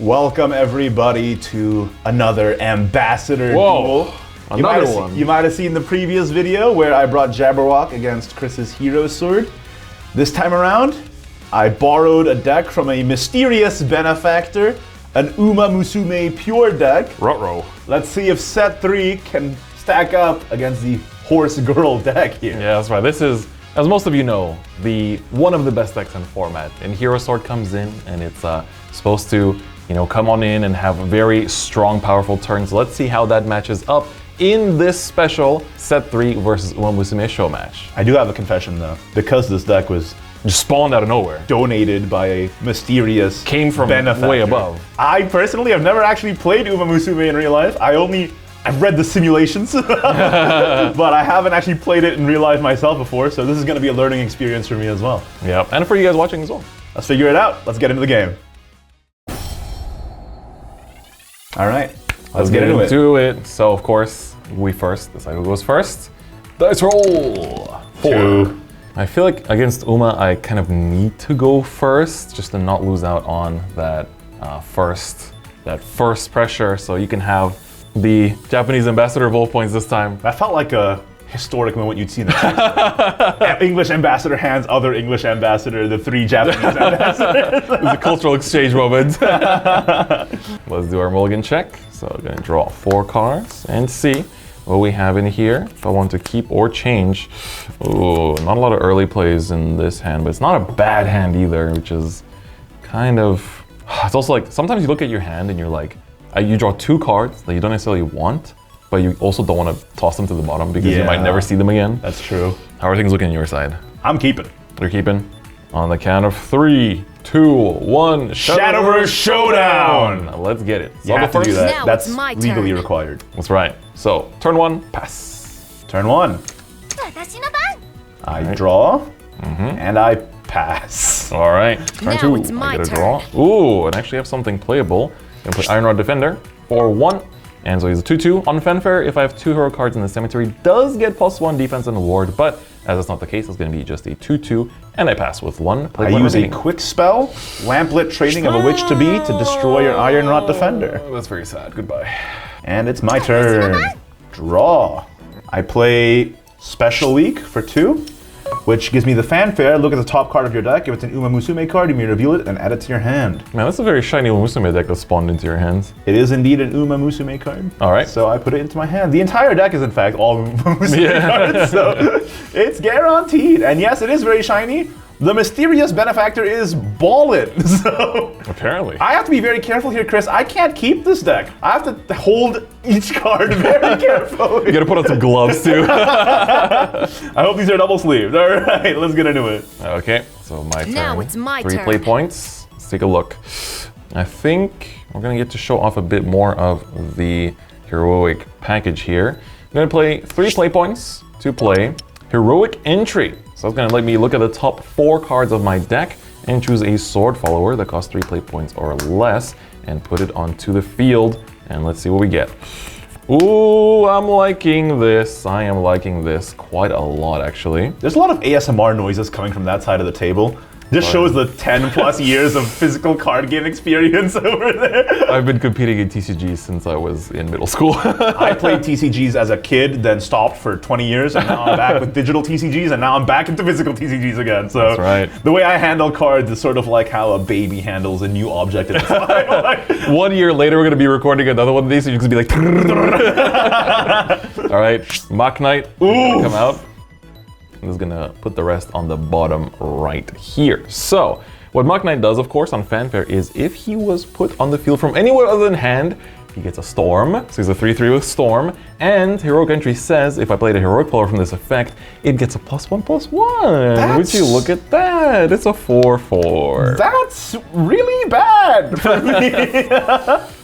Welcome everybody to another ambassador duel. Another one. You might have seen the previous video where I brought Jabberwock against Chris's hero sword. This time around, I borrowed a deck from a mysterious benefactor, an Umamusume pure deck. Ruh-roh. Let's see if set 3 can stack up against the horse girl deck here. Yeah, that's right. This is, as most of you know, one of the best decks in format. And Hero Sword comes in and it's supposed to, come on in and have a very strong, powerful turns. Let's see how that matches up in this special set 3 versus Umamusume show match. I do have a confession though, because this deck was Just spawned out of nowhere. donated by a mysterious Came from benefactor. way above. I personally have never actually played Umamusume in real life. I've read the simulations, but I haven't actually played it in real life myself before, so this is going to be a learning experience for me as well. Yeah, and for you guys watching as well. Let's figure it out. Let's get into the game. All right, let's get into it. So, of course, we first. Decide who goes first. Dice roll. 4. 2. I feel like against Uma, I kind of need to go first, just to not lose out on that first pressure. So you can have the Japanese ambassador of all points this time. That felt like a historic moment you'd see in the English ambassador hands other English ambassador, the 3 Japanese ambassadors. It was a cultural exchange moment. Let's do our mulligan check. So I'm gonna draw 4 cards and see what we have in here. If I want to keep or change. Oh, not a lot of early plays in this hand, but it's not a bad hand either, which is kind of, it's also like, sometimes you look at your hand and you're like, you draw 2 cards that you don't necessarily want, but you also don't want to toss them to the bottom because you might never see them again. That's true. How are things looking on your side? I'm keeping. You're keeping? On the count of 3, 2, 1. Shadowverse Showdown! Let's get it. You have to do that. Now That's it's my legally turn. required. That's right. So, turn 1, pass. Turn 1. 私の番. I draw, and I pass. All right. Turn Now 2. it's my I get a turn. draw. Ooh, and actually have something playable. I'm gonna put Iron Rod Defender for 1. And so he's a 2/2 on Fanfare. If I have 2 hero cards in the cemetery, does get +1 defense and ward, but as that's not the case, it's going to be just a 2/2, and I pass with 1. I use a quick spell, Lamplit Training of a Witch to Be, to destroy your Iron Rod Defender. That's very sad. Goodbye. And it's my turn. Draw. I play Special Week for 2, which gives me the Fanfare. Look at the top card of your deck. If it's an Umamusume card, you may reveal it and add it to your hand. Man, that's a very shiny Umamusume deck that spawned into your hands. It is indeed an Umamusume card. All right. So I put it into my hand. The entire deck is in fact all Umamusume cards, so it's guaranteed. And yes, it is very shiny. The mysterious benefactor is ballin', so Apparently. I have to be very careful here, Chris. I can't keep this deck. I have to hold each card very carefully. You gotta put on some gloves too. I hope these are double sleeved. All right, let's get into it. Okay, so my turn. Now it's my 3 turn. play points. Let's take a look. I think we're gonna get to show off a bit more of the heroic package here. I'm gonna play 3 play points to play Heroic Entry. So it's gonna let me look at the top 4 cards of my deck and choose a sword follower that costs 3 play points or less and put it onto the field. And let's see what we get. Ooh, I'm liking this. I am liking this quite a lot, actually. There's a lot of ASMR noises coming from that side of the table. Just shows the 10+ years of physical card game experience over there. I've been competing in TCGs since I was in middle school. I played TCGs as a kid, then stopped for 20 years, and now I'm back with digital TCGs, and now I'm back into physical TCGs again. So That's right. The way I handle cards is sort of like how a baby handles a new object in its life. 1 year later, we're going to be recording another one of these, so you're going to be like... All right, Mock Knight is gonna come out. I'm just going to put the rest on the bottom right here. So, what Mock Knight does, of course, on Fanfare is if he was put on the field from anywhere other than hand, he gets a Storm, so he's a 3/3 with Storm, and Heroic Entry says if I played a Heroic Player from this effect, it gets a +1/+1. Would you look at that? It's a 4/4. That's really bad for me.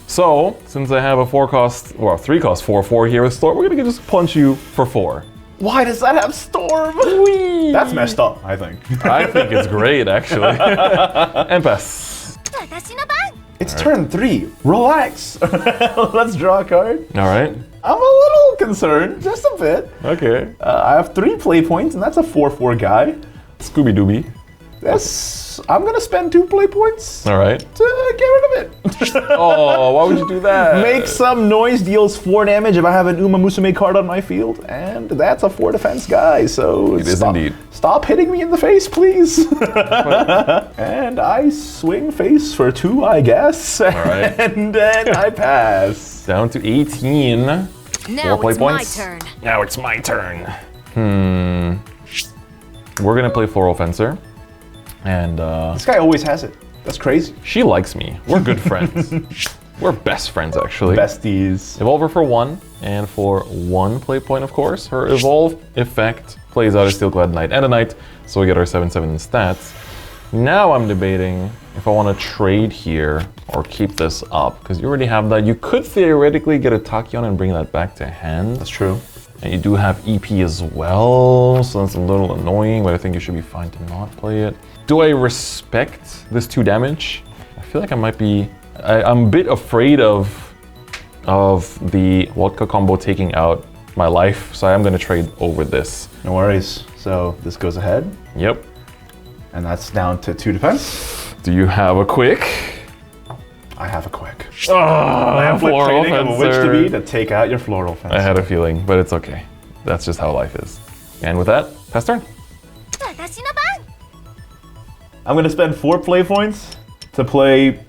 So, since I have a 4-cost, well, 3-cost 4/4 here with Storm, we're gonna just punch you for 4. Why does that have Storm? Whee! That's messed up, I think. I think it's great, actually. And pass. 私の番. It's turn 3. Relax. Let's draw a card. All right. I'm a little concerned, just a bit. Okay. I have 3 play points, and that's a 4/4 guy. Scooby Dooby. That's this, I'm gonna spend 2 play points All right. to get rid of it. Oh, why would you do that? Make some noise, deals 4 damage if I have an Umamusume card on my field, and that's a 4 defense guy, so It is indeed. Stop hitting me in the face, please. And I swing face for 2, I guess. right. And then I pass. Down to 18. Now 4 play it's points. my turn. Now it's my turn. We're gonna play Floral Fencer. And This guy always has it. That's crazy. she likes me. We're good friends. We're best friends, actually. Besties. Evolve her for 1, and for 1 play point, of course. Her Evolve effect plays out a Steelclad Knight and a Knight, so we get our 7/7 in stats. Now I'm debating if I want to trade here or keep this up, because you already have that. You could theoretically get a Tachyon and bring that back to hand. That's true. And you do have EP as well, so that's a little annoying, but I think you should be fine to not play it. Do I respect this 2 damage? I feel like I might be... I'm a bit afraid of the Vodka combo taking out my life, so I'm gonna trade over this. No worries. So this goes ahead, Yep. and that's down to 2 defense. Do you have a quick? I have a quick. Ah, Floral Training of a witch to Fencer. be to take out your floral fence. I had a feeling, but it's okay. That's just how life is. And with that, pass turn. 私の番 I'm gonna spend 4 play points to play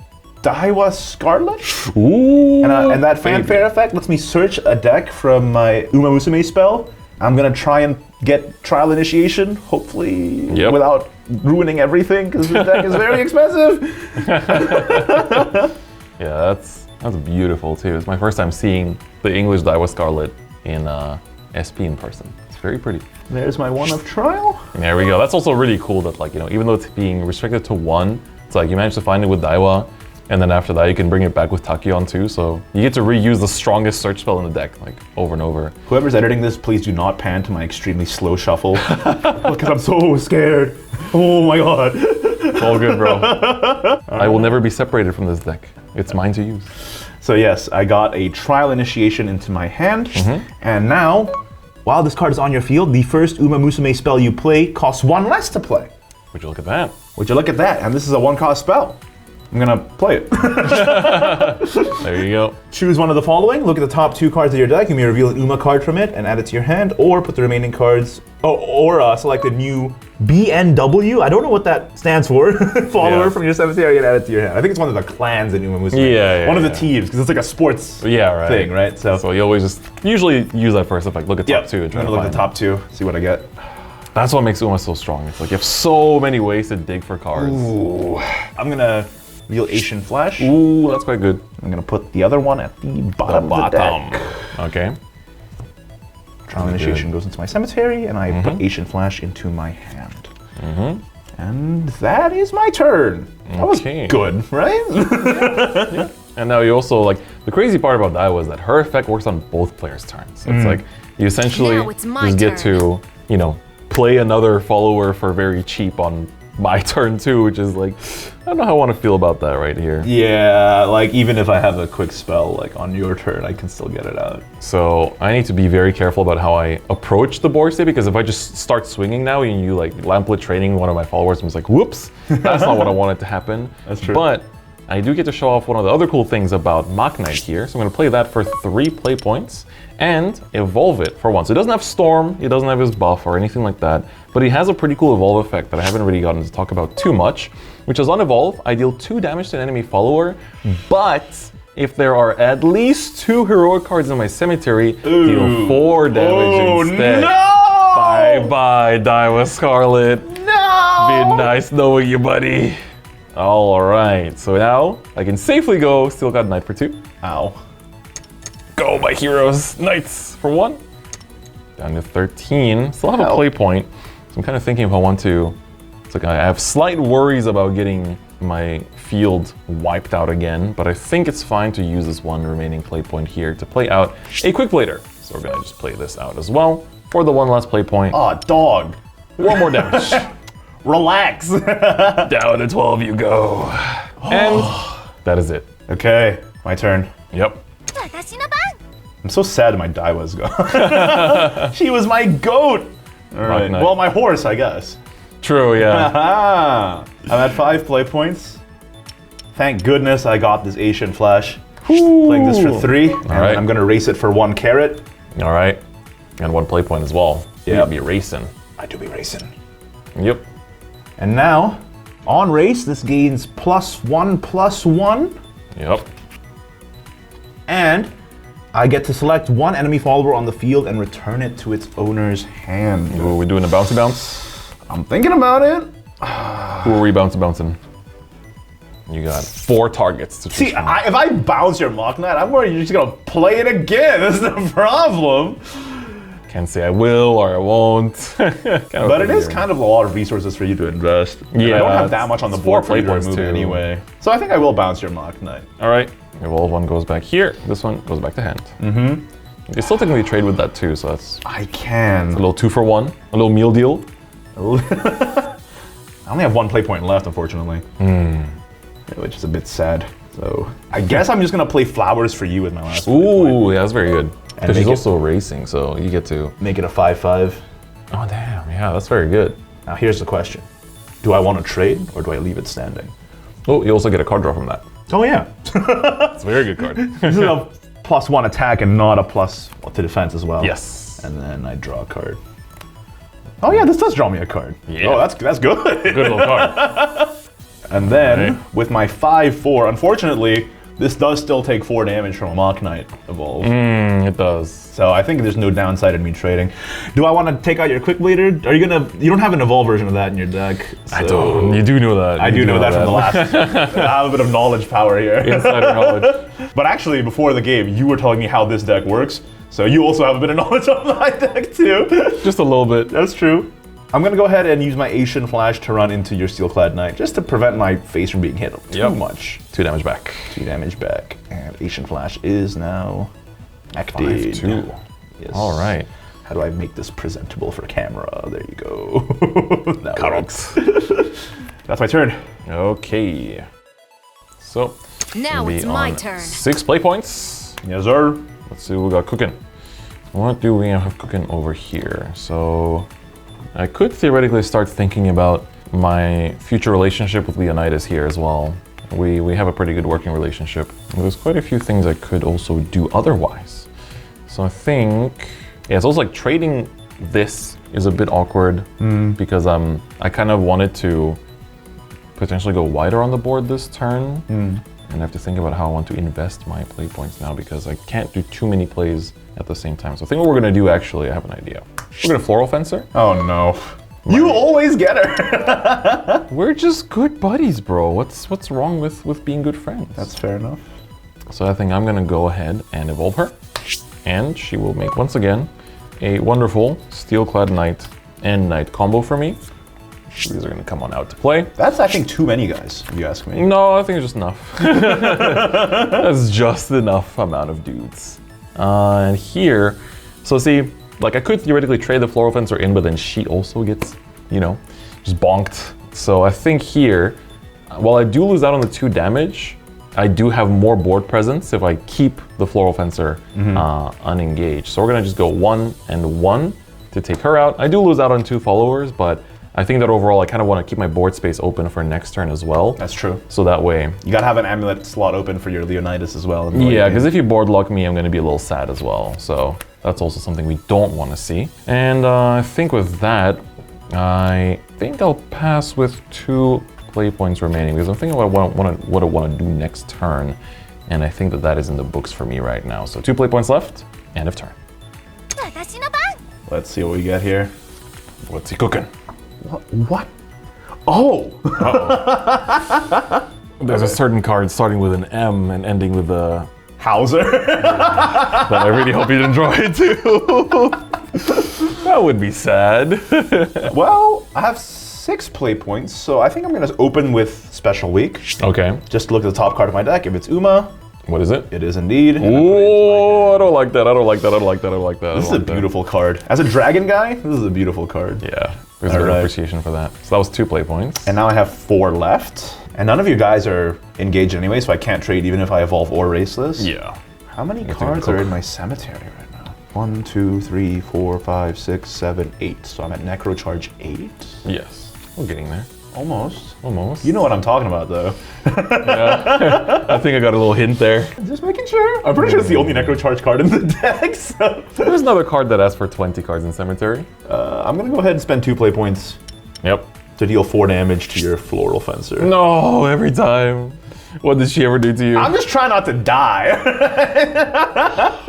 Daiwa Scarlet. Ooh. And that fanfare effect lets me search a deck from my Umamusume spell. I'm gonna try and get trial initiation, hopefully Yep. without ruining everything, because the deck is very expensive. Yeah, that's beautiful too. It's my first time seeing the English Daiwa Scarlet in SP in person. It's very pretty. There's my 1 of trial. There we go. That's also really cool that, like, you know, even though it's being restricted to 1, it's like you managed to find it with Daiwa, and then after that you can bring it back with Tachyon too, so you get to reuse the strongest search spell in the deck, like, over and over. Whoever's editing this, please do not pan to my extremely slow shuffle, because I'm so scared. Oh my god. All good, bro. I will never be separated from this deck. It's mine to use. So yes, I got a trial initiation into my hand, and now, while this card is on your field, the first Umamusume spell you play costs 1 less to play. Would you look at that? Would you look at that? And this is a 1-cost spell. I'm gonna play it. There you go. Choose one of the following. Look at the top 2 cards of your deck. You may reveal an Uma card from it and add it to your hand, or put the remaining cards. Or select a new BNW. I don't know what that stands for. Follower Yeah. from your cemetery and add it to your hand. I think it's one of the clans in Umamusume. Yeah, One of the yeah. teams, because it's like a sports Yeah, right. thing, right? So you always just usually use that first effect. Look at top 2 and I'm try to gonna look find at the top 2, see what I get. That's what makes Uma so strong. It's like you have so many ways to dig for cards. Ooh. I'm gonna reveal Asian Flash. Ooh, that's quite good. I'm gonna put the other one at the bottom of the deck. Okay. Trial Initiation goes into my cemetery, and I put Asian Flash into my hand. And that is my turn. That was Okay. good, right? And now you also, like, the crazy part about Daiwa is that her effect works on both players' turns. So it's like, you essentially Now it's my just get turn. to, you know, play another follower for very cheap on my turn too, which is like, I don't know how I want to feel about that right here. Yeah, like even if I have a quick spell like on your turn, I can still get it out. So I need to be very careful about how I approach the board state, because if I just start swinging now and you like lamplit training one of my followers and was like, whoops, that's not what I wanted to happen. That's true. But I do get to show off one of the other cool things about Mach Knight here. So I'm going to play that for 3 play points and evolve it for 1. So it doesn't have Storm, it doesn't have his buff or anything like that, but he has a pretty cool evolve effect that I haven't really gotten to talk about too much, which is on evolve, I deal 2 damage to an enemy follower, but if there are at least 2 heroic cards in my cemetery, deal 4 damage instead. No! Bye-bye, Daiwa Scarlet. No! Been nice knowing you, buddy. All right, so now I can safely go Steel God Knight for 2. Ow. Go, my heroes. Knights for 1. Down to 13. Still have a play point. So I'm kind of thinking if I want to... It's like I have slight worries about getting my field wiped out again, but I think it's fine to use this 1 remaining play point here to play out a quick later. So we're gonna just play this out as well for the 1 last play point. Aw, dog. 1 more damage. Relax. Down to 12 you go. And that is it. Okay, my turn. Yep. 私の番 I'm so sad my Daiwa's gone. She was my goat. All right. Knight. Well, my horse, I guess. True, yeah. I'm at 5 play points. Thank goodness I got this Asian Flash. Playing this for 3, and right. I'm gonna race it for 1 carrot. All right. And 1 play point as well. Yeah. You'd be racing. I do be racing. Yep. And now, on race, this gains +1/+1. Yep. And I get to select 1 enemy follower on the field and return it to its owner's hand. Ooh, we're doing a bouncy bounce. I'm thinking about it. Who are we bouncing? You got 4 targets to choose See, from. if I bounce your Mach Knight, I'm worried you're just gonna play it again. That's the problem. Can't say I will or I won't. But it is kind of a lot of resources for you to invest. And Yeah, I don't have that much on the it's board 4 for you to play points remove too. anyway. So I think I will bounce your Mach Knight. All right. Evolve 1 goes back here. This one goes back to hand. Mm-hmm. You still technically trade with that too, so that's I can. a little 2 for 1. A little meal deal. I only have 1 play point left, unfortunately. Which is a bit sad. So I guess I'm just gonna play flowers for you with my last play point. Ooh, yeah, that's very good. Because she's make it- also racing, so you get to... Make it a 5/5. Oh, damn. Yeah, that's very good. Now here's the question. Do I want to trade or do I leave it standing? Oh, you also get a card draw from that. Oh yeah. It's a very good card. This is a +1 attack and not a plus to defense as well. Yes. And then I draw a card. Oh yeah, this does draw me a card. Yeah. Oh, that's good. Good little card. And then Alright. with my 5/4, unfortunately, this does still take 4 damage from a Mach Knight evolve. It does. So I think there's no downside in me trading. Do I want to take out your Quick Bleeder? Are you gonna? You don't have an evolve version of that in your deck. I so- don't. You do know that. I do know that from the last. I have a bit of knowledge power here. Insider knowledge. But actually, before the game, you were telling me how this deck works. So you also have a bit of knowledge on my deck too. Just a little bit. That's true. I'm gonna go ahead and use my Asian Flash to run into your Steelclad Knight, just to prevent my face from being hit too much. 2 damage back. 2 damage back, and Asian Flash is now active. 5/2. Yes. All right. How do I make this presentable for camera? There you go. That works. That's my turn. Okay. So. Now we it's my on turn. 6 play points. Yes, sir. Let's see what we got cooking. What do we have cooking over here? So I could theoretically start thinking about my future relationship with Lævateinn here as well. We have a pretty good working relationship. There's quite a few things I could also do otherwise. So I think, yeah, it's also like trading this is a bit awkward because I kind of wanted to potentially go wider on the board this turn. And I have to think about how I want to invest my play points now because I can't do too many plays at the same time. So I think what we're gonna do, actually, I have an idea. We're gonna Floral Fencer. Oh no. You always get her. We're just good buddies, bro. What's wrong with being good friends? That's fair enough. So I think I'm gonna go ahead and evolve her. And she will make, once again, a wonderful Steelclad Knight and Knight combo for me. These are gonna come on out to play. That's, I think, too many guys, if you ask me. No, I think it's just enough. That's just enough amount of dudes. And here, so see, like I could theoretically trade the Floral Fencer in, but then she also gets, you know, just bonked. So I think here, while I do lose out on the 2 damage, I do have more board presence if I keep the Floral Fencer unengaged. So we're gonna just go 1 and 1 to take her out. I do lose out on 2 followers, but I think that overall I kind of want to keep my board space open for next turn as well. That's true. So that way, You gotta have an amulet slot open for your Leonidas as well. yeah, because if you board lock me, I'm going to be a little sad as well. So that's also something we don't want to see. And I think with that, I think I'll pass with 2 play points remaining because I'm thinking what I want to do next turn. And I think that is in the books for me right now. So 2 play points left, end of turn. 私の番 Let's see what we get here. What's he cooking? What? Oh! There's a certain card starting with an M and ending with a... Hauser. that I really hope you enjoy it too. That would be sad. Well, I have 6 play points, so I think I'm gonna open with Special Week. Okay, Just look at the top card of my deck. If it's Uma, what is it? it is indeed. Oh, I don't like that. I don't like that. I don't like that. I don't like that. This is a beautiful card. As a dragon guy, this is a beautiful card. Yeah, there's a good Alright. appreciation for that. So that was 2 play points. And now I have 4 left. And none of you guys are engaged anyway, so I can't trade even if I evolve or race this. Yeah. How many to cards cook. are in my cemetery right now? 1, 2, 3, 4, 5, 6, 7, 8. So I'm at Necro Charge 8. Yes. We're getting there. Almost. Almost. You know what I'm talking about, though. Yeah. I think I got a little hint there. Just making sure. I'm pretty sure it's the only Necro Charge card in the deck, so... There's another card that asks for 20 cards in Cemetery. I'm gonna go ahead and spend 2 play points. Yep. To deal 4 damage to your Floral Fencer. No, every time. What did she ever do to you? I'm just trying not to die.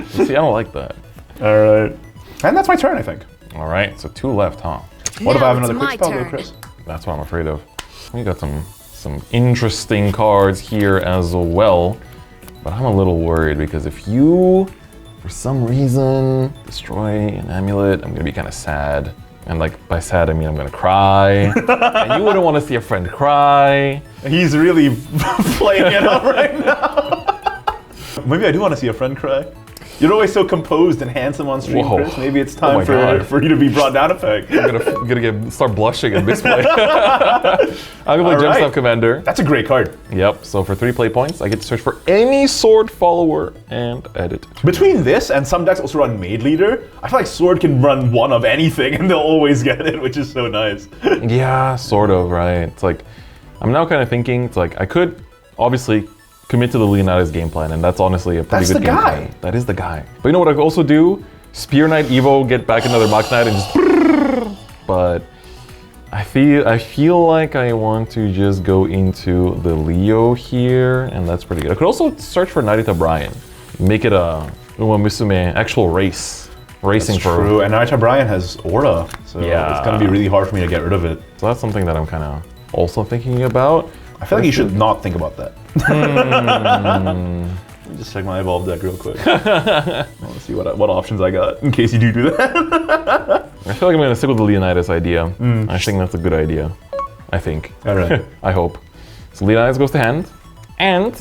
See, I don't like that. Alright. And that's my turn, I think. Alright, so 2 left, huh? What if I have Now another it's quick my spell, though, turn. Chris? That's what I'm afraid of. We got some interesting cards here as well. But I'm a little worried because if you, for some reason, destroy an amulet, I'm gonna be kind of sad. And like by sad, I mean I'm gonna cry. And you wouldn't want to see a friend cry. He's really playing it up right now. Maybe I do want to see a friend cry. You're always so composed and handsome on stream, Whoa. Chris. Maybe it's Oh time my God. for you to be brought down a peg. I'm gonna start blushing at misplay. I'm gonna play All right. Gemstaff Commander. That's a great card. Yep, so for 3 play points, I get to search for any sword follower and edit. Between this and some decks also run Maid Leader, I feel like Sword can run one of anything and they'll always get it, which is so nice. Yeah, sort of, right? It's like, I'm now kind of thinking, it's like, I could obviously commit to the Leonidas game plan, and that's honestly a pretty That's good the game guy. plan. That is the guy. But you know what I could also do? Spear Knight Evo, get back another Mach Knight, and just... But I feel like I want to just go into the Leo here, and that's pretty good. I could also search for Narita Brian. Make it a Umamusume actual race. Racing That's for... true, and Naita Brian has Aura, so Yeah. it's gonna be really hard for me to get rid of it. So that's something that I'm kind of also thinking about. I feel like you should not think about that. Let me just check my Evolve deck real quick. I want to see what options I got, in case you do that. I feel like I'm going to stick with the Leonidas idea. I think that's a good idea. I think. Alright. I hope. So Leonidas goes to hand, and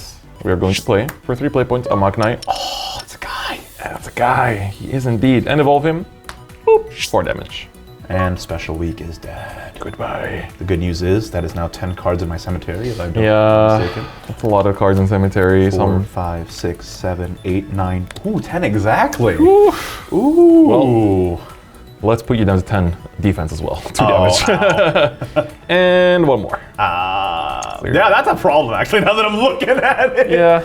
we are going to play, for 3 play points, a Mach Knight. Oh, that's a guy. That's a guy. He is indeed. And evolve him. Boop. 4 damage. And Special Week is dead. Goodbye. The good news is that is now 10 cards in my cemetery, if I'm not Yeah, mistaken. that's a lot of cards in Cemetery. 4, 5, 6, 7, 8, 9. Ooh, 10 exactly. Ooh. Ooh. Let's put you down to 10 defense as well. 2 Oh, damage. And 1 more. Yeah, that's a problem actually, now that I'm looking at it. Yeah,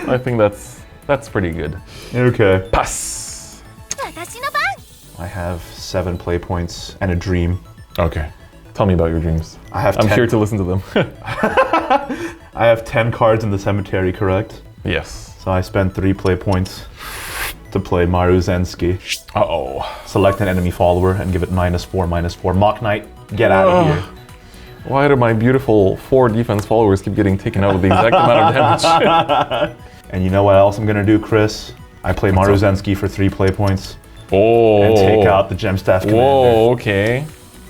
I think that's pretty good. Okay. Pass. 私の番 I have 7 play points and a dream. Okay. Tell me about your dreams. I'm here to listen to them. I have 10 cards in the cemetery, correct? Yes. So I spend 3 play points to play Maru Zensky. Uh-oh. Select an enemy follower and give it -4/-4. Mach Knight, get out of here. Why do my beautiful 4 defense followers keep getting taken out with the exact amount of damage? And you know what else I'm gonna do, Chris? I play Maru Zensky for 3 play points Oh. and take out the Gemstaff Commander. Whoa, okay.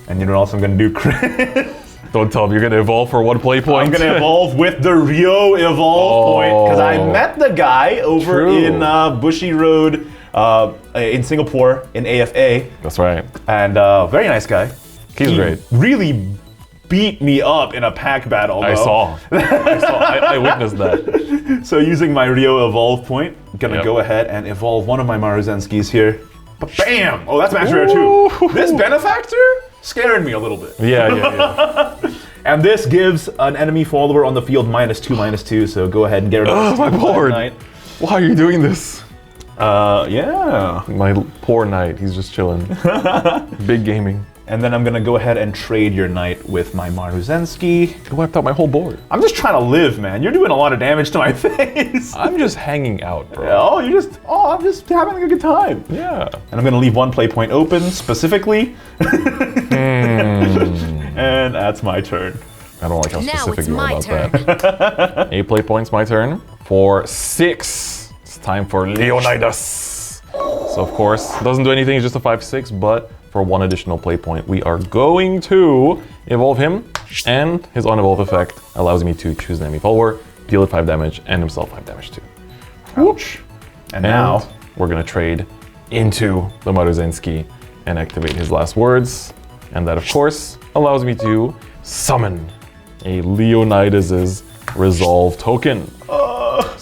And you know what else I'm gonna do, Chris? Don't tell me you're gonna evolve for 1 play point. I'm gonna evolve with the Rio Evolve point because I met the guy over True. in Bushy Road in Singapore in AFA, That's right. and very nice guy. He's He great. really beat me up in a pack battle. I though. saw. I witnessed that. So using my Rio Evolve point, I'm gonna Yep. go ahead and evolve one of my Maruzenskis here. But bam! Oh, that's Master Rare too. This Benefactor scared me a little bit. Yeah. And this gives an enemy follower on the field -2/-2, so go ahead and get rid of Oh, my board. Why are you doing this? Yeah. My poor knight, he's just chilling. Big gaming. And then I'm gonna go ahead and trade your knight with my Maruzensky. You wiped out my whole board. I'm just trying to live, man. You're doing a lot of damage to my face. I'm just hanging out, bro. I'm just having a good time. Yeah. And I'm gonna leave 1 play point open specifically. And that's my turn. I don't like how Now specific it's you are my about turn. that. 8 play points, my turn. For 6, it's time for Leonidas. So of course, doesn't do anything, it's just a 5/6, but for 1 additional play point, we are going to evolve him, and his unevolve effect allows me to choose an enemy follower, deal it 5 damage, and himself 5 damage too. Ouch. And now, we're gonna trade into the Maruzensky and activate his last words. And that, of course, allows me to summon a Leonidas's Resolve token.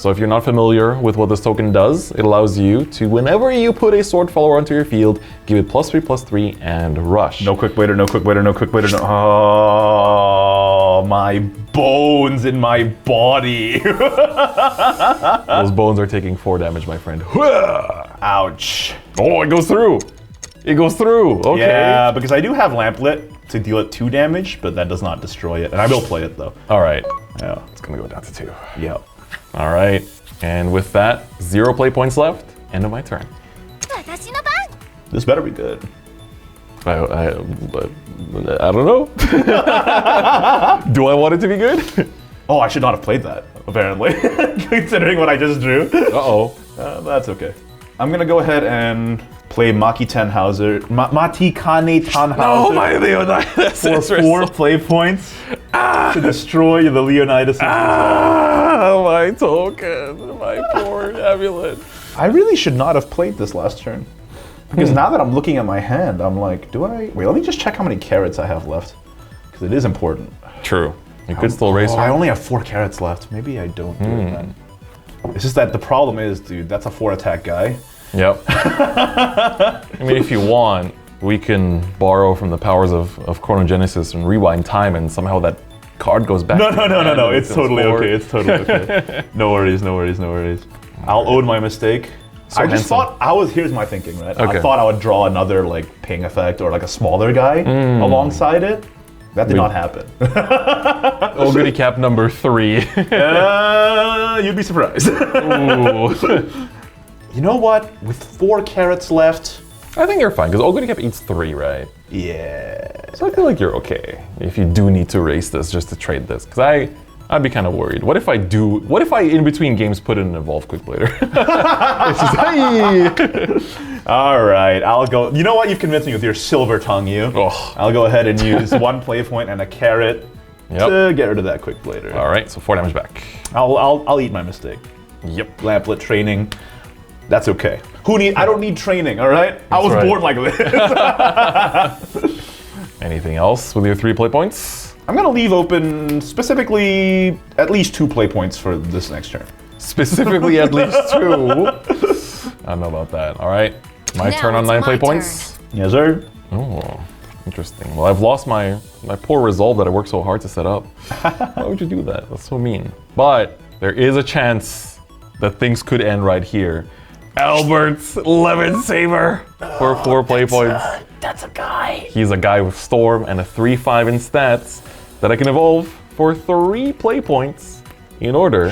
So if you're not familiar with what this token does, it allows you to, whenever you put a sword follower onto your field, give it +3/+3 and rush. No quick waiter, no quick waiter, no quick waiter, no. Oh, my bones in my body. Those bones are taking 4 damage, my friend. Ouch. Oh, it goes through. It goes through. Okay. Yeah, because I do have Lamplit to deal it 2 damage, but that does not destroy it. And I will play it though. All right. Yeah. It's gonna go down to 2. Yep. All right. And with that, 0 play points left. End of my turn. 私の番 This better be good. I don't know. Do I want it to be good? Oh, I should not have played that, apparently. Considering what I just drew. Uh-oh. That's okay. I'm gonna go ahead and play Maki Tannhauser. Matikane Tannhauser. Oh, my Leonidas. For 4 play points to destroy the Leonidas. My token. My poor amulet. I really should not have played this last turn. Because now that I'm looking at my hand, I'm like, do I? Wait, let me just check how many carrots I have left. Because it is important. True. You could still raise her. I only have 4 carrots left. Maybe I don't do it then. It's just that the problem is, dude, that's a 4 attack guy. Yep. I mean, if you want, we can borrow from the powers of Chronogenesis and rewind time, and somehow that card goes back. No. It's totally okay. It's totally okay. No worries. I'll own my mistake. I just thought here's my thinking, right? Okay. I thought I would draw another like ping effect or like a smaller guy alongside it. That did not happen. Ogre cap number 3. You'd be surprised. Ooh. You know what? With 4 carrots left, I think you're fine, because Ogre cap eats 3, right? yeah. So I feel like you're okay if you do need to race this just to trade this. Because I'd be kind of worried. What if I in between games put in an Evolve Quick Blader? It's just, hey! All right, I'll go. You know what? You've convinced me with your silver tongue, you. Oh. I'll go ahead and use 1 play point and a carrot to get rid of that Quick Blader. All right, so 4 damage back. I'll eat my mistake. Yep. Lamplit training. That's okay. I don't need training, all right? I was born like this. Anything else with your 3 play points? I'm gonna leave open specifically at least 2 play points for this next turn. Specifically at least 2. I don't know about that. All right, my Now turn on it's 9 my play turn. points. Yes, sir. Oh, interesting. Well, I've lost my poor resolve that I worked so hard to set up. Why would you do that? That's so mean. But there is a chance that things could end right here. Albert's Lemon Saver for 4 play points. That's a guy. He's a guy with Storm and a 3/5 in stats that I can evolve for 3 play points in order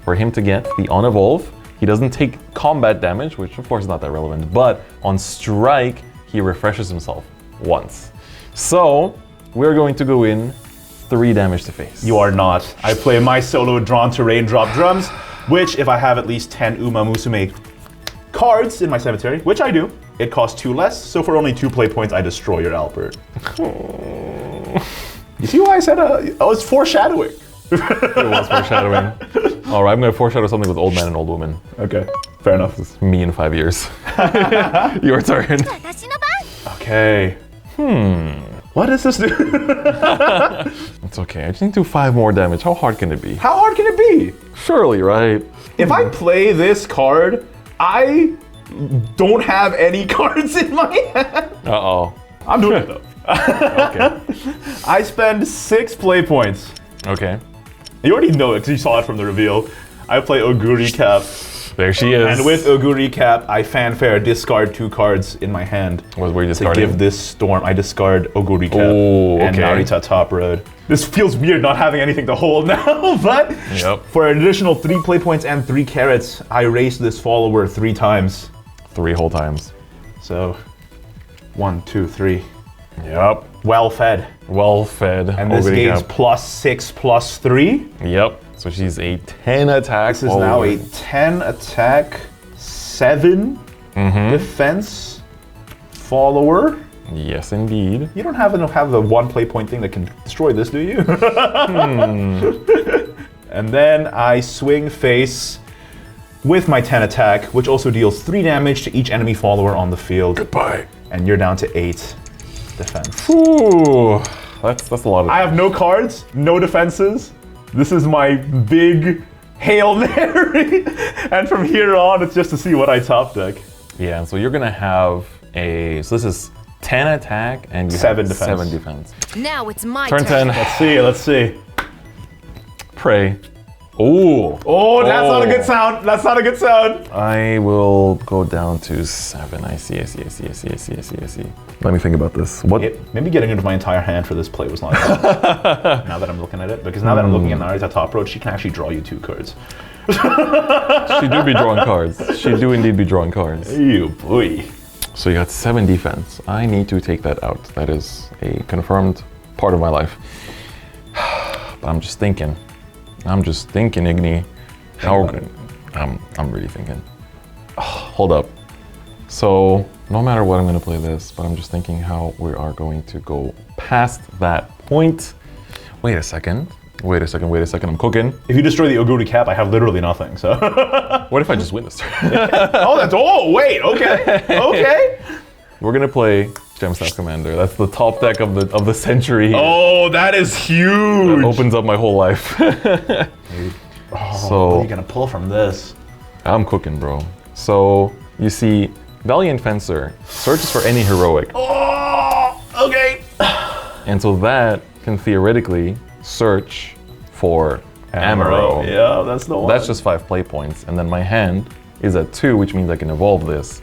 for him to get the on-evolve. He doesn't take combat damage, which of course is not that relevant, but on strike, he refreshes himself once. So, we're going to go in 3 damage to face. You are not. I play my solo Drawn to Raindrop Drums, which if I have at least 10 Umamusume cards in my cemetery, which I do, it costs 2 less, so for only 2 play points, I destroy your Albert. You see why I said, it's foreshadowing. It was foreshadowing. All right, I'm going to foreshadow something with Old Man and Old Woman. Okay, fair enough. It's me in 5 years. Your turn. 私の番 Okay. What does this do? It's okay. I just need to do 5 more damage. How hard can it be? How hard can it be? Surely, right? If I play this card, I don't have any cards in my hand. Uh-oh. I'm doing it though. Okay. I spend 6 play points. Okay. You already know it because you saw it from the reveal. I play Oguri Cap. There she is. And with Oguri Cap, I fanfare discard 2 cards in my hand. What were you To discarding? give this Storm, I discard Oguri Cap Oh, and okay. Narita Top Road. This feels weird not having anything to hold now, but Yep. for an additional 3 play points and 3 carrots, I race this follower 3 times. 3 whole times. So, 1, 2, 3. Yep. Well fed. Well fed. And this Ogre game's Cap. +6 +3. Yep. So she's a 10 attack. This is now a 10 attack, 7 defense follower. Yes, indeed. You don't have the 1 play point thing that can destroy this, do you? And then I swing face with my 10 attack, which also deals 3 damage to each enemy follower on the field. Goodbye. And you're down to 8 defense. Ooh. That's a lot of... I have no cards, no defenses. This is my big Hail Mary. And from here on, it's just to see what I top deck. Yeah, and so you're gonna have so this is 10 attack and you 7 have defense. 7 defense. Now it's my Turn turn. 10. Let's see. Pray. Ooh. Oh, that's not a good sound. That's not a good sound. I will go down to 7. I see. Let me think about this. What? Maybe getting rid of my entire hand for this play was not enough. Now that I'm looking at it. Because now that I'm looking at Narita top road, she can actually draw you 2 cards. She do be drawing cards. She do indeed be drawing cards. Ew, boy. So you got 7 defense. I need to take that out. That is a confirmed part of my life. But I'm just thinking, Igni. How I'm really thinking. Hold up. So no matter what, I'm gonna play this, but I'm just thinking how we are going to go past that point. Wait a second, I'm cooking. If you destroy the Oguri cap, I have literally nothing, so. What if I just win this turn? Wait, okay. We're gonna play Gemstaff Commander. That's the top deck of the century here. Oh, that is huge. That opens up my whole life. What are you gonna pull from this? I'm cooking, bro. So you see, Valiant Fencer searches for any heroic. Oh, okay. And so that can theoretically search for Amaro. Yeah, that's the one. That's just 5 play points. And then my hand is at 2, which means I can evolve this.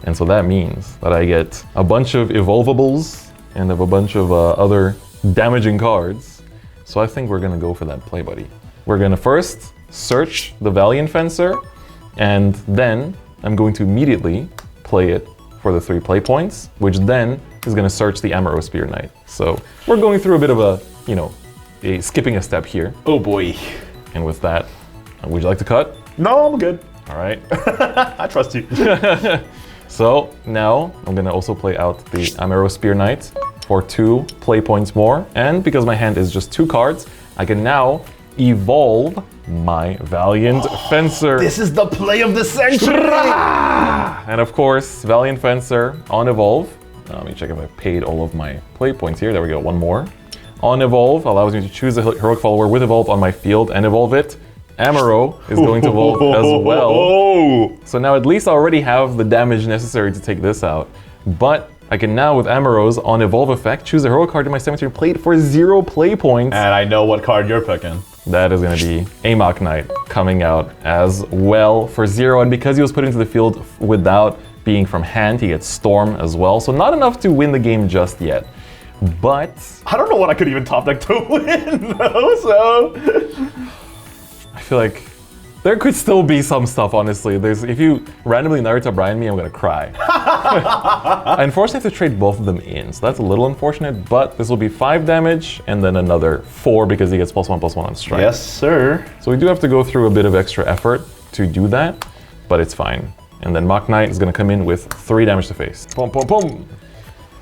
And so that means that I get a bunch of evolvables and a bunch of other damaging cards. So I think we're gonna go for that play, buddy. We're gonna first search the Valiant Fencer, and then I'm going to immediately play it for the 3 play points, which then is gonna search the Amaro Spear Knight. So we're going through a bit of skipping a step here. Oh boy. And with that, would you like to cut? No, I'm good. All right. I trust you. So now I'm gonna also play out the Amaro Spear Knight for 2 play points more. And because my hand is just 2 cards, I can now evolve my Valiant Fencer. This is the play of the century. And of course, Valiant Fencer on evolve. Let me check if I paid all of my play points here. There we go, 1 more. On evolve allows me to choose a heroic follower with evolve on my field and evolve it. Amaro is going to evolve as well. So now at least I already have the damage necessary to take this out. But I can now, with Amaro's on evolve effect, choose a heroic card in my cemetery, play it for 0 play points. And I know what card you're picking. That is going to be a Mach Knight coming out as well for 0. And because he was put into the field without being from hand, he gets Storm as well. So not enough to win the game just yet. But I don't know what I could even top deck to win, though, so. I feel like there could still be some stuff, honestly. If you randomly Naruto Brian me, I'm gonna cry. I unfortunately have to trade both of them in, so that's a little unfortunate, but this will be 5 damage and then another 4 because he gets +1/+1 on strike. Yes, sir. So we do have to go through a bit of extra effort to do that, but it's fine. And then Mach Knight is gonna come in with 3 damage to face. Boom, boom, boom.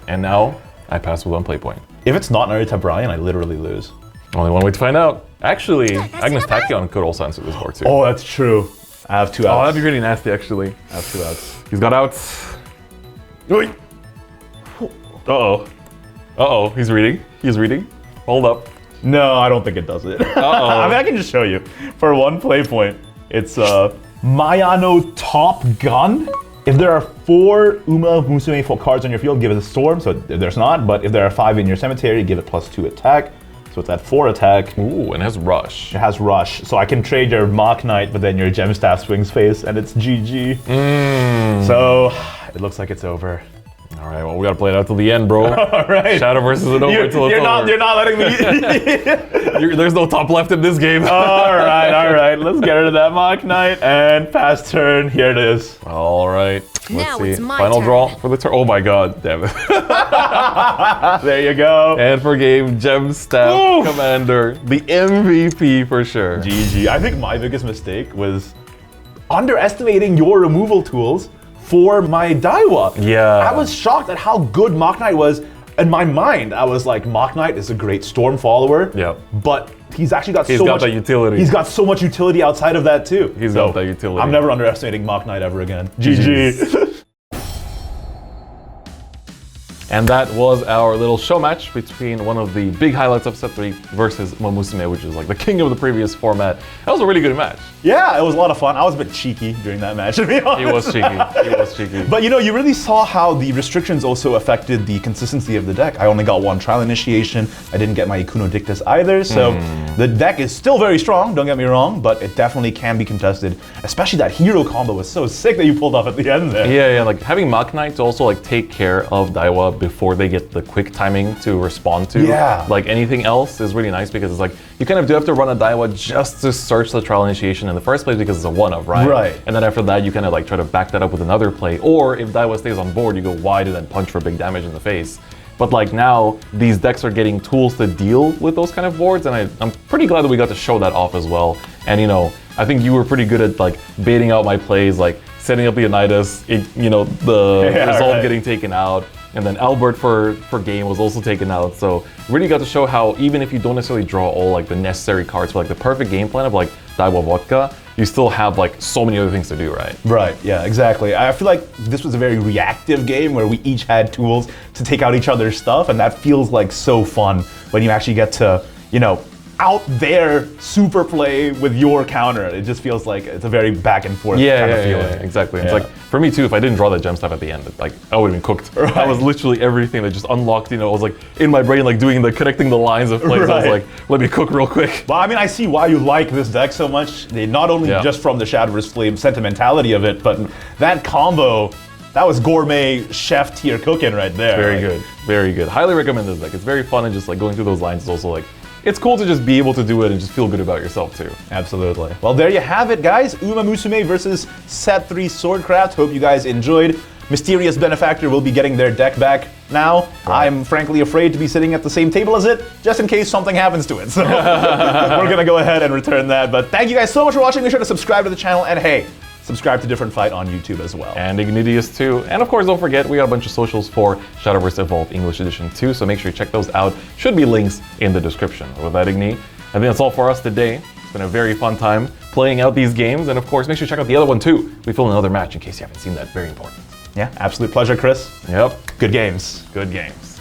And now I pass with 1 play point. If it's not Narita Brian, I literally lose. Only one way to find out. Actually, Agnes Tachyon could also answer this board too. Oh, that's true. I have 2 outs. Oh, that'd be really nasty, actually. I have 2 outs. He's got outs. Uh-oh, he's reading. He's reading. Hold up. No, I don't think it does it. Uh-oh. I mean, I can just show you. For 1 play point, it's Mayano Top Gun. If there are 4 Umamusume cards on your field, give it a Storm, so there's not. But if there are 5 in your cemetery, give it +2 attack. So it's at 4 attack. Ooh, and it has Rush. It has Rush. So I can trade your Mach Knight, but then your Gemstaff swings face, and it's GG. So it looks like it's over. All right, well, we gotta play it out till the end, bro. All right. Shadowverse isn't over till it's over. You're not letting me. There's no top left in this game. All right. Let's get rid of that Mach Knight and pass turn. Here it is. All right. Now Let's see. it's my Final turn. draw for the turn. Oh my god, damn it. There you go. And for game, Gemstaff Commander, the MVP for sure. GG. I think my biggest mistake was underestimating your removal tools for my Daiwa. Yeah. I was shocked at how good Mach Knight was. In my mind, I was like, Mach Knight is a great Storm follower. Yep. But he's actually got He's so got much that utility. He's got so much utility outside of that too. He's got that utility. I'm never underestimating Mach Knight ever again. GG. And that was our little show match between one of the big highlights of set 3 versus Umamusume, which is like the king of the previous format. That was a really good match. Yeah, it was a lot of fun. I was a bit cheeky during that match, to be honest. He was cheeky. He was cheeky. But you know, you really saw how the restrictions also affected the consistency of the deck. I only got one trial initiation. I didn't get my Ignideus either. So the deck is still very strong, don't get me wrong, but it definitely can be contested. Especially that hero combo was so sick that you pulled off at the end there. Yeah, like having Mach Knight to also like take care of Daiwa before they get the quick timing to respond to. Yeah. Like anything else is really nice because it's like you kind of do have to run a Daiwa just to search the trial initiation in the first place because it's a one-of, right? Right. And then after that, you kind of like try to back that up with another play. Or if Daiwa stays on board, you go wide and then punch for big damage in the face. But like now, these decks are getting tools to deal with those kind of boards, and I'm pretty glad that we got to show that off as well. And you know, I think you were pretty good at like baiting out my plays, like setting up the Ignideus, the resolve getting taken out, and then Albert for game was also taken out. So really got to show how even if you don't necessarily draw all like the necessary cards for like the perfect game plan of like Daiwa Vodka, you still have like so many other things to do, right? Right, yeah, exactly. I feel like this was a very reactive game where we each had tools to take out each other's stuff, and that feels like so fun when you actually get to, you know, out there super play with your counter. It just feels like it's a very back and forth kind of feeling. Yeah, exactly. It's like, for me too, if I didn't draw that gem stuff at the end, like I would have been cooked. Right. That was literally everything that just unlocked, you know, it was like in my brain, like connecting the lines of plays. I was like, let me cook real quick. Well, I mean, I see why you like this deck so much. Not only just from the Shadowverse Flame sentimentality of it, but that combo, that was gourmet chef tier cooking right there. Very good, very good. Highly recommend this deck. It's very fun, and just like going through those lines is also like, it's cool to just be able to do it and just feel good about yourself too. Absolutely. Well, there you have it, guys. Umamusume versus Set 3 Swordcraft. Hope you guys enjoyed. Mysterious Benefactor will be getting their deck back now. Right. I'm frankly afraid to be sitting at the same table as it, just in case something happens to it. So we're gonna go ahead and return that. But thank you guys so much for watching. Make sure to subscribe to the channel, and hey, subscribe to Different Fight on YouTube as well. And Ignideus too. And of course, don't forget, we got a bunch of socials for Shadowverse Evolved English Edition too, so make sure you check those out. Should be links in the description. With that, Igni, I think that's all for us today. It's been a very fun time playing out these games, and of course, make sure you check out the other one too. We filmed another match in case you haven't seen that. Very important. Yeah, absolute pleasure, Chris. Yep. Good games. Good games.